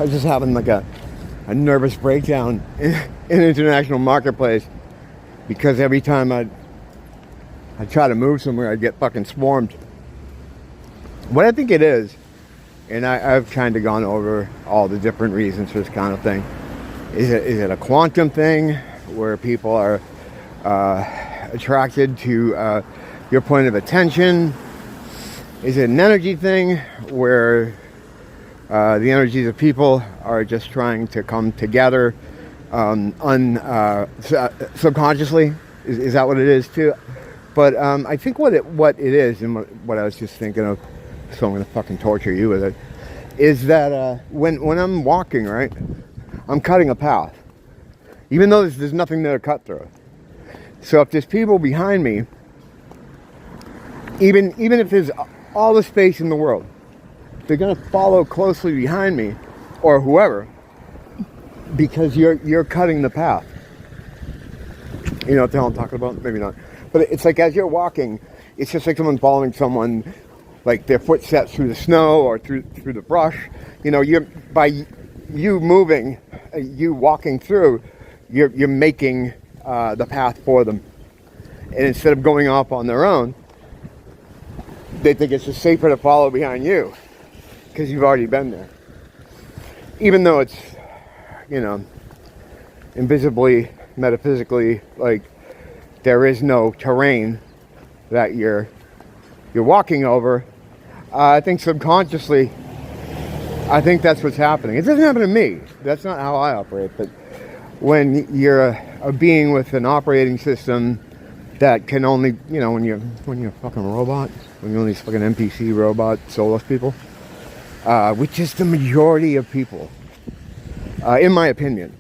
I was just having like a nervous breakdown in an international marketplace because every time I try to move somewhere, I get fucking swarmed. What I think it is, and I've kind of gone over all the different reasons for this kind of thing. Is it a quantum thing where people are attracted to your point of attention? Is it an energy thing where the energies of people are just trying to come together subconsciously? Is that what it is too? But I think what it is, and what I was just thinking of, so I'm going to fucking torture you with it, is that when I'm walking, right, I'm cutting a path. Even though there's nothing there to cut through. So if there's people behind me, even if there's all the space in the world, they're going to follow closely behind me, or whoever, because you're cutting the path. You know what the hell I'm talking about? Maybe not. But it's like as you're walking, it's just like someone following someone, like their footsteps through the snow or through the brush. You know, by you moving, you walking through, you're making the path for them. And instead of going off on their own, they think it's just safer to follow behind you because you've already been there. Even though it's, you know, invisibly, metaphysically, like there is no terrain that you're walking over. I think subconsciously, I think that's what's happening. It doesn't happen to me. That's not how I operate. But when you're a being with an operating system that can only, you know, when you're a fucking robot, when you're these fucking NPC robot soulless people, which is the majority of people, in my opinion.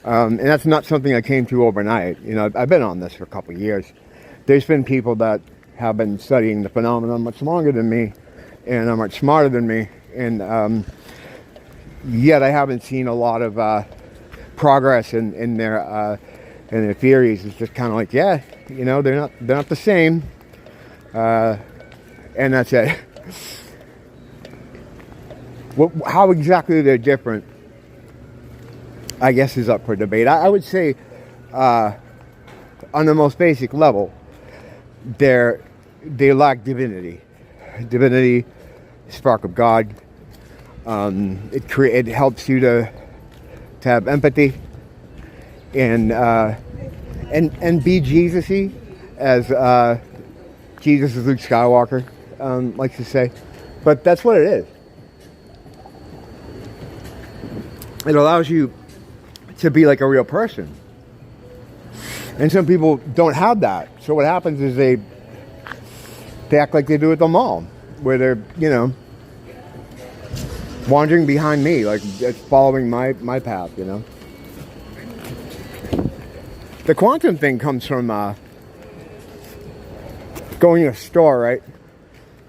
And that's not something I came to overnight. You know, I've been on this for a couple of years. There's been people that have been studying the phenomenon much longer than me and are much smarter than me. And yet I haven't seen a lot of progress in their theories. It's just kind of like, yeah, you know, they're not the same. And that's it. How exactly they're different, I guess, is up for debate. I would say, on the most basic level, they lack divinity. Divinity, spark of God. It helps you to have empathy and be Jesus-y, as Jesus is Luke Skywalker likes to say. But that's what it is. It allows you to be like a real person. And some people don't have that. So what happens is they act like they do at the mall, where they're, you know, wandering behind me, like it's following my path, you know. The quantum thing comes from going to a store, right?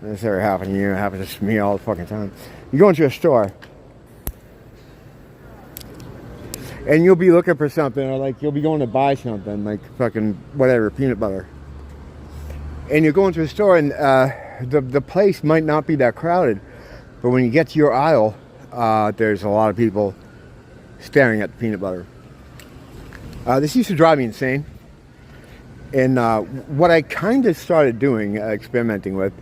This ever happened to you? It happens to me all the fucking time. You go into a store, and you'll be looking for something, or like you'll be going to buy something, like fucking whatever, peanut butter. And you go into a store, and the place might not be that crowded, but when you get to your aisle, there's a lot of people staring at the peanut butter. This used to drive me insane. And what I kind of started doing, experimenting with,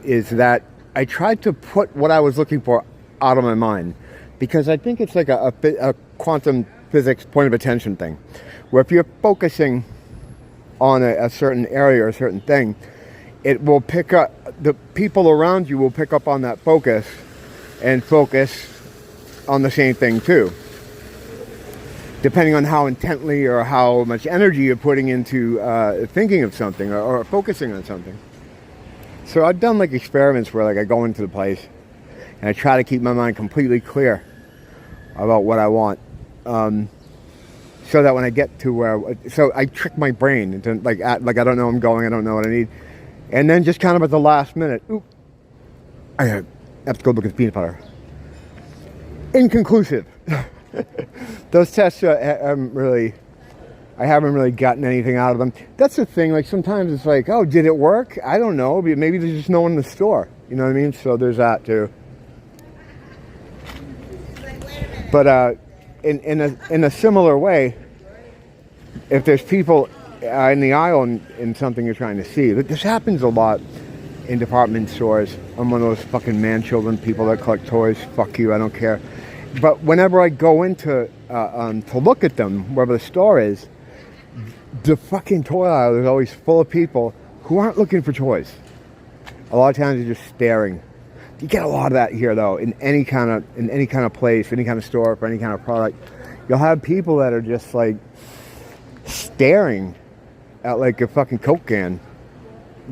is that I tried to put what I was looking for out of my mind. Because I think it's like a quantum physics point of attention thing. Where if you're focusing on a certain area or a certain thing, it will pick up, the people around you will pick up on that focus and focus on the same thing too. Depending on how intently or how much energy you're putting into thinking of something or focusing on something. So I've done like experiments where like I go into the place and I try to keep my mind completely clear about what I want. So that when I get to where, so I trick my brain into like I don't know I'm going, I don't know what I need. And then just kind of at the last minute, oop, I have to go look at the peanut butter. Inconclusive. Those tests I haven't really gotten anything out of them. That's the thing, like sometimes it's like, oh, did it work? I don't know, maybe there's just no one in the store. You know what I mean? So there's that too. But in a similar way, if there's people in the aisle in something you're trying to see, this happens a lot in department stores. I'm one of those fucking man-children people that collect toys. Fuck you, I don't care. But whenever I go into to look at them, wherever the store is, the fucking toy aisle is always full of people who aren't looking for toys. A lot of times they're just staring. You get a lot of that here, though, in any kind of place, any kind of store, for any kind of product. You'll have people that are just like staring at like a fucking Coke can,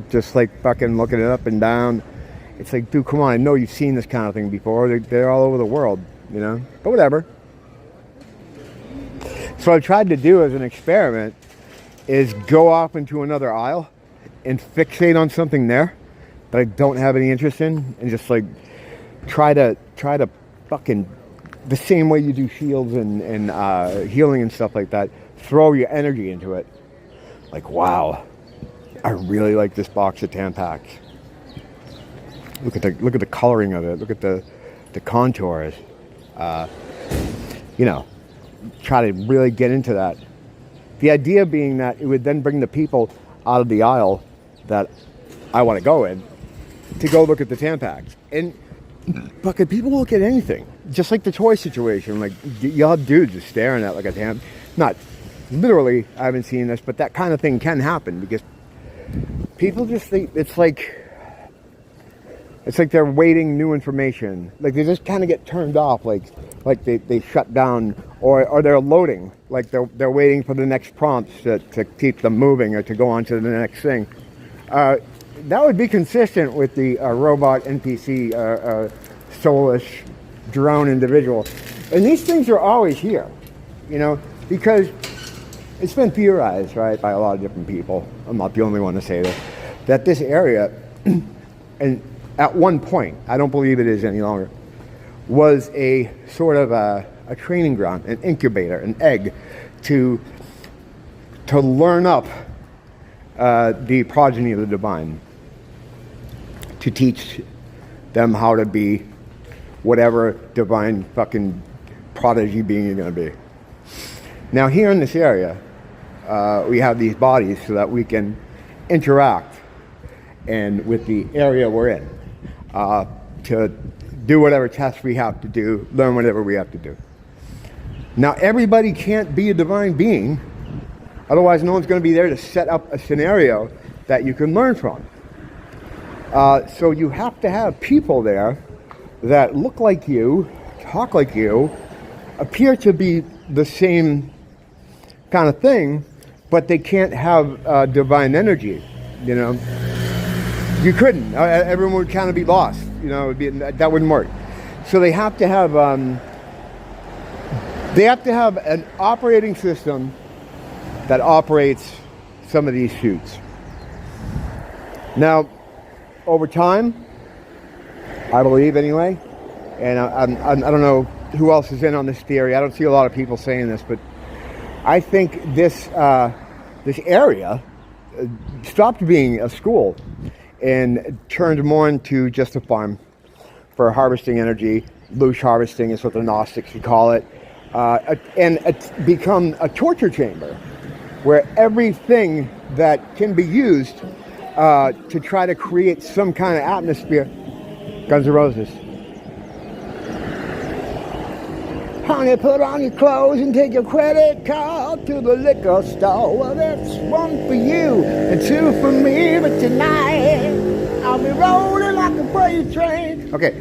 just like fucking looking it up and down. It's like, dude, come on! I know you've seen this kind of thing before. They're all over the world, you know. But whatever. So what I tried to do as an experiment is go off into another aisle and fixate on something there that I don't have any interest in, and just like try to fucking, the same way you do shields and healing and stuff like that, throw your energy into it. Like, wow, I really like this box of Tampax. Look at the coloring of it. Look at the contours. You know, try to really get into that. The idea being that it would then bring the people out of the aisle that I want to go in to go look at the Tampax. And fucking people look at anything. Just like the toy situation. Like, you'll have dudes just staring at like a Tampax. Not literally, I haven't seen this, but that kind of thing can happen because people just think it's like they're waiting new information. Like they just kind of get turned off, like they shut down, or they're loading, like they're waiting for the next prompts to keep them moving or to go on to the next thing. That would be consistent with the robot NPC soulless drone individual. And these things are always here, you know, because it's been theorized, right, by a lot of different people. I'm not the only one to say this, that this area, and at one point, I don't believe it is any longer, was a sort of a training ground, an incubator, an egg to learn up the progeny of the divine, to teach them how to be whatever divine fucking prodigy being you're going to be. Now here in this area, we have these bodies so that we can interact and with the area we're in to do whatever tests we have to do, learn whatever we have to do. Now everybody can't be a divine being, otherwise no one's going to be there to set up a scenario that you can learn from. So you have to have people there that look like you, talk like you, appear to be the same kind of thing, but they can't have divine energy, you know. You couldn't. Everyone would kind of be lost, you know. That wouldn't work. So they have to have an operating system that operates some of these suits. Now, over time, I believe anyway, and I don't know who else is in on this theory. I don't see a lot of people saying this, but I think this area stopped being a school and turned more into just a farm for harvesting energy. Loosh harvesting is what the Gnostics would call it. And it's become a torture chamber where everything that can be used to try to create some kind of atmosphere. Guns N' Roses. Honey, put on your clothes and take your credit card to the liquor store. Well, that's one for you and two for me, but tonight I'll be rolling like a freight train. Okay,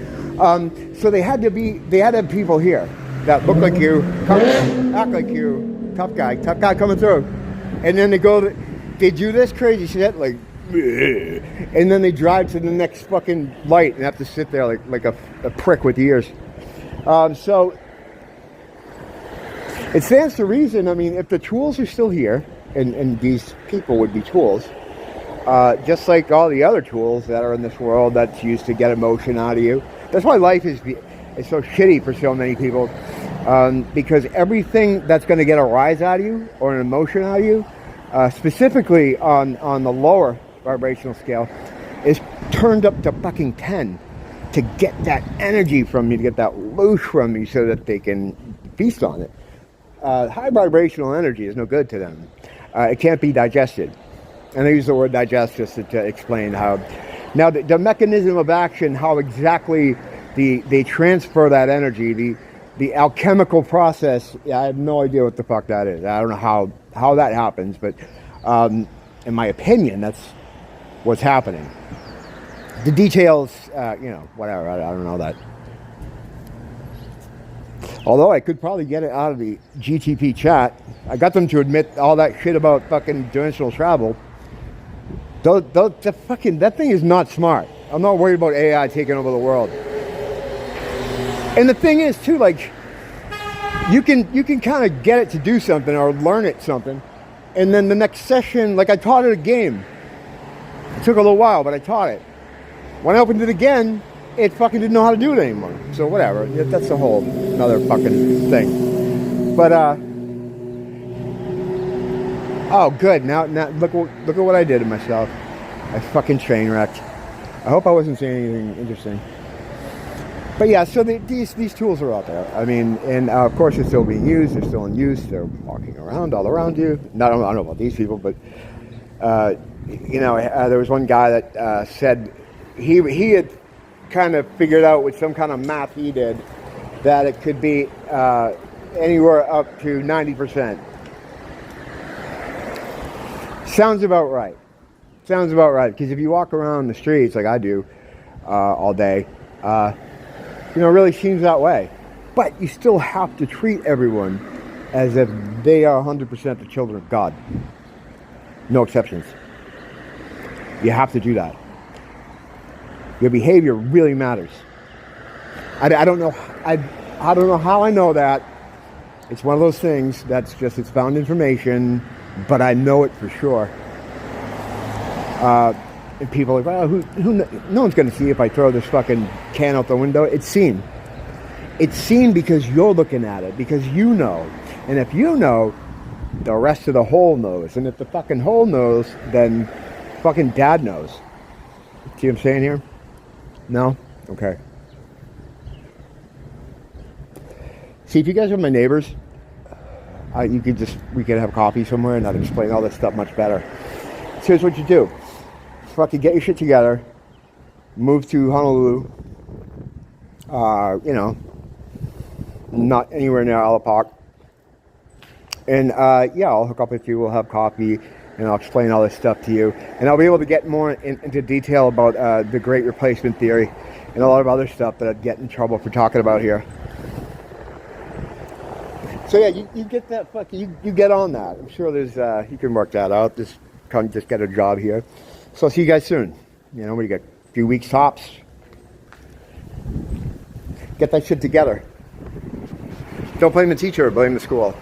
so they had to have people here that look like you, act like you, tough guy coming through, and then they do this crazy shit like, and then they drive to the next fucking light and have to sit there like a prick with ears. So it stands to reason. I mean, if the tools are still here, and these people would be tools, just like all the other tools that are in this world that's used to get emotion out of you. That's why life is so shitty for so many people, because everything that's going to get a rise out of you or an emotion out of you, specifically on the lower vibrational scale, is turned up to fucking 10 to get that energy from you, to get that loose from you so that they can feast on it. High vibrational energy is no good to them. It can't be digested. And I use the word digest just to explain how. Now, the mechanism of action, how exactly they transfer that energy, the alchemical process, I have no idea what the fuck that is. I don't know how that happens, but in my opinion, that's what's happening. The details, whatever, I don't know that. Although I could probably get it out of the GTP chat. I got them to admit all that shit about fucking dimensional travel. That thing is not smart. I'm not worried about AI taking over the world. And the thing is too, like, you can kind of get it to do something or learn it something, and then the next session, like I taught it a game. It took a little while, but I taught it. When I opened it again, it fucking didn't know how to do it anymore. So whatever, that's a whole another fucking thing. But oh good, now look at what I did to myself. I fucking train wrecked. I hope I wasn't saying anything interesting. But yeah, so these tools are out there. I mean, and of course they're still being used. They're still in use. They're walking around all around you. I don't know about these people, but there was one guy that said he had kind of figured out with some kind of math he did that it could be anywhere up to 90%. Sounds about right. Sounds about right. Because if you walk around the streets like I do all day, it really seems that way. But you still have to treat everyone as if they are 100% the children of God. No exceptions. You have to do that. Your behavior really matters. I don't know how I know that. It's one of those things that's just, it's found information, but I know it for sure. And people are like, well, no one's going to see if I throw this fucking can out the window. It's seen. It's seen because you're looking at it, because you know. And if you know, the rest of the whole knows. And if the fucking whole knows, then fucking dad knows. See what I'm saying here? No? Okay. See, if you guys are my neighbors, we could have coffee somewhere and I'd explain all this stuff much better. So here's what you do. Fucking get your shit together. Move to Honolulu. Not anywhere near Alapak. And I'll hook up with you. We'll have coffee and I'll explain all this stuff to you. And I'll be able to get more into detail about the Great Replacement Theory and a lot of other stuff that I'd get in trouble for talking about here. So yeah, you get that fucking, you get on that. I'm sure there's, you can work that out. Just get a job here. So I'll see you guys soon. What do you got? A few weeks tops. Get that shit together. Don't blame the teacher, blame the school.